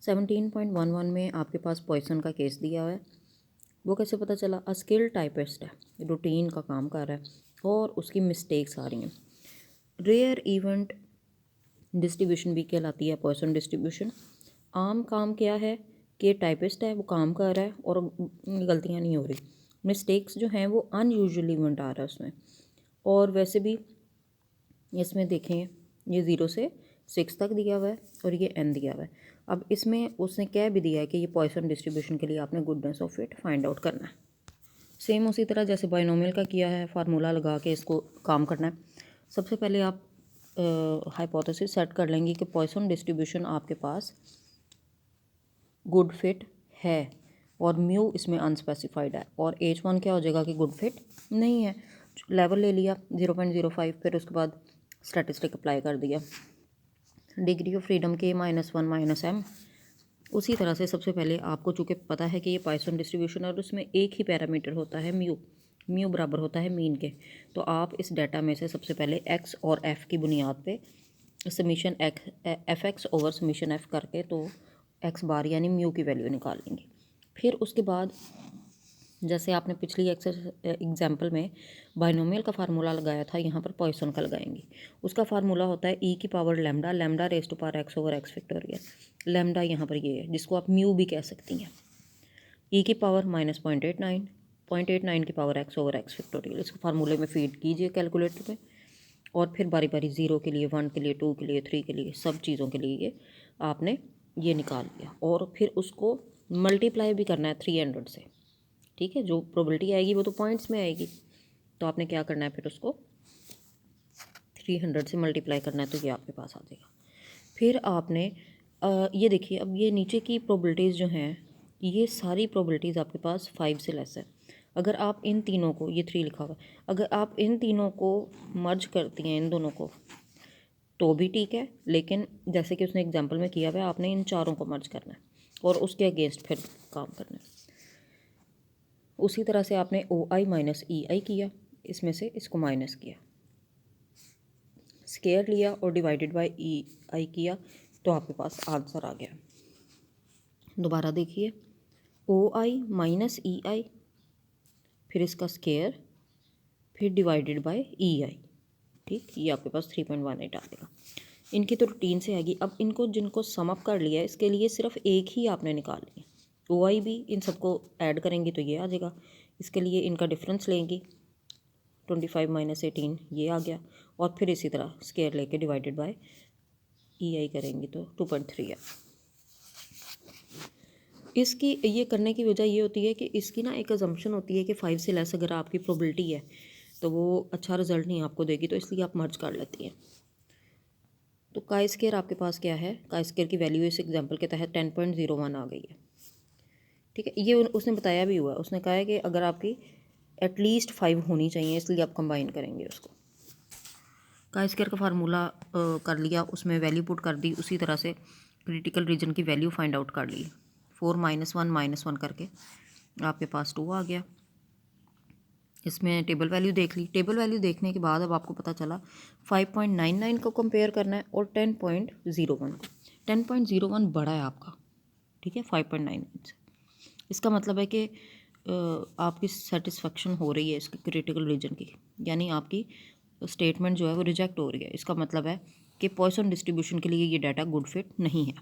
17.11 में आपके पास पॉइसन का केस दिया हुआ है। वो कैसे पता चला? अ स्किल्ड टाइपिस्ट है, रूटीन का काम कर रहा है और उसकी मिस्टेक्स आ रही हैं। रेयर इवेंट डिस्ट्रीब्यूशन भी कहलाती है पॉइसन डिस्ट्रीब्यूशन। आम काम क्या है कि टाइपिस्ट है, वो काम कर रहा है और गलतियाँ नहीं हो रही। मिस्टेक्स जो हैं वो अनयूजुअल इवेंट आ रहा है उसमें। और वैसे भी इसमें देखें, ये 0 से 6 तक दिया हुआ है और ये n दिया हुआ है। अब इसमें उसने क्या भी दिया है कि ये पॉइसन डिस्ट्रीब्यूशन के लिए आपने goodness of fit find out करना है। सेम उसी तरह जैसे बाइनोमियल का किया है, फार्मूला लगा के इसको काम करना है। सबसे पहले आप हाइपोथेसिस सेट कर लेंगे कि पॉइसन डिस्ट्रीब्यूशन आपके पास गुड फिट है और म्यू इसमें अनस्पेसिफाइड है, और H1 क्या हो जाएगा कि गुड फिट नहीं है। लेवल ले लिया 0.05, फिर उसके बाद स्टैटिस्टिक अप्लाई कर दिया। डिग्री ऑफ फ्रीडम के -1 -m। उसी तरह से सबसे पहले आपको चूँकि पता है कि ये पॉइसन डिस्ट्रीब्यूशन है और उसमें एक ही पैरामीटर होता है म्यू बराबर होता है मीन के, तो आप इस डाटा में से सबसे पहले x और f की बुनियाद पे summation F x over summation f करके तो x बार यानी म्यू की वैल्यू निकाल लेंगे। फिर उसके बाद जैसे आपने पिछली एग्जाम्पल में बाइनोमियल का फार्मूला लगाया था, यहाँ पर पॉइसन का लगाएंगे। उसका फार्मूला होता है e की power lambda, lambda raise to power x over x factorial. Lambda यहाँ पर ये है जिसको आप म्यू भी कह सकती हैं। e की पावर -0.89 की power x over x factorial. इसको फार्मूले में फीड कीजिए कैलकुलेटर पे, और फिर बारी बारी 0 के लिए, 1 के लिए, 2 के लिए, 3 के लिए, सब चीज़ों के लिए ये आपने ये निकाल लिया। और फिर उसको मल्टीप्लाई भी करना है 300 से, ठीक है। जो प्रोबेबिलिटी आएगी वो तो पॉइंट्स में आएगी, तो आपने क्या करना है, फिर उसको 300 से मल्टीप्लाई करना है, तो ये आपके पास आ जाएगा। फिर आपने ये देखिए, अब ये नीचे की प्रोबेबिलिटीज़ जो हैं, ये सारी प्रोबेबिलिटीज़ आपके पास 5 से लेस है। अगर आप इन तीनों को, ये 3 लिखा हुआ, अगर आप इन तीनों को मर्ज करती हैं, इन दोनों को, तो भी ठीक है। लेकिन जैसे कि उसने एग्जाम्पल में किया हुआ है, आपने इन चारों को मर्ज करना है और उसके अगेंस्ट फिर काम करना है। उसी तरह से आपने OI माइनस EI किया, इसमें से इसको माइनस किया, स्केयर लिया और डिवाइडेड बाय EI किया, तो आपके पास आंसर आ गया। दोबारा देखिए, OI माइनस EI, फिर इसका स्केयर, फिर डिवाइडेड बाय EI, ठीक। ये आपके पास 3.18 आएगा। इनकी तो रूटीन से आएगी। अब इनको जिनको सम अप कर लिया है, इसके लिए सिर्फ एक ही आपने निकालनी है। OI भी इन सबको ऐड करेंगे तो ये आ जाएगा। इसके लिए इनका डिफरेंस लेंगी, 25 माइनस 18, ये आ गया। और फिर इसी तरह स्केयर लेके डिवाइडेड बाय EI करेंगी तो 2.3 है। इसकी ये करने की वजह ये होती है कि इसकी ना एक अजम्पशन होती है कि 5 से लेस अगर आपकी प्रोबेबिलिटी है तो वो अच्छा रिजल्ट नहीं आपको देगी, तो इसलिए आप मर्ज कर लेती हैं। तो काई स्केयर आपके पास क्या है, काई स्केयर की वैल्यू इस एग्जांपल के तहत 10.01 आ गई है, ठीक है। ये उसने बताया भी हुआ है, उसने कहा है कि अगर आपकी एटलीस्ट 5 होनी चाहिए, इसलिए आप कंबाइन करेंगे उसको। काई स्केयर का फार्मूला कर लिया, उसमें वैल्यू पुट कर दी, उसी तरह से क्रिटिकल रीजन की वैल्यू फाइंड आउट कर ली। 4 -1 करके आपके पास 2 आ गया। इसमें टेबल वैल्यू देख ली। टेबल वैल्यू देखने के बाद अब आपको पता चला 5.99 को कंपेयर करना है और 10.01 को। 10.01 बड़ा है आपका, ठीक है, 5.99 से। इसका मतलब है कि आपकी सेटिस्फेक्शन हो रही है इसकी क्रिटिकल रीजन की, यानी आपकी स्टेटमेंट जो है वो रिजेक्ट हो रही है। इसका मतलब है कि पॉइसन डिस्ट्रीब्यूशन के लिए ये डाटा गुड फिट नहीं है।